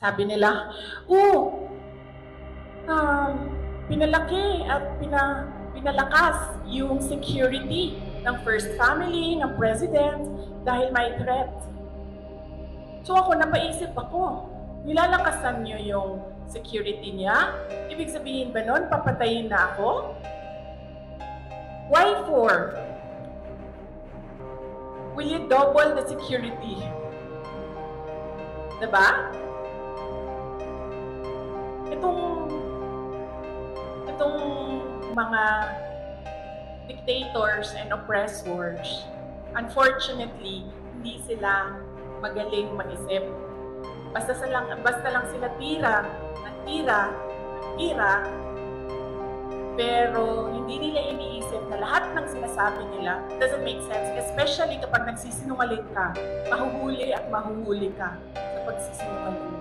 Sabi nila, oh, pinalaki at pinalakas yung security ng First Family, ng President, dahil may threat. So ako, napaisip ako, nilalakasan niyo yung security niya? Ibig sabihin ba nun, papatayin na ako? Why for? Will you double the security? Diba? Itong mga dictators and oppressors, unfortunately, hindi sila magaling mag-isip. Basta lang sila tira, pero hindi nila iniisip na lahat ng sinasabi nila doesn't make sense, especially kapag nagsisinungaling ka, mahuhuli at mahuhuli ka sa pagsisinungaling.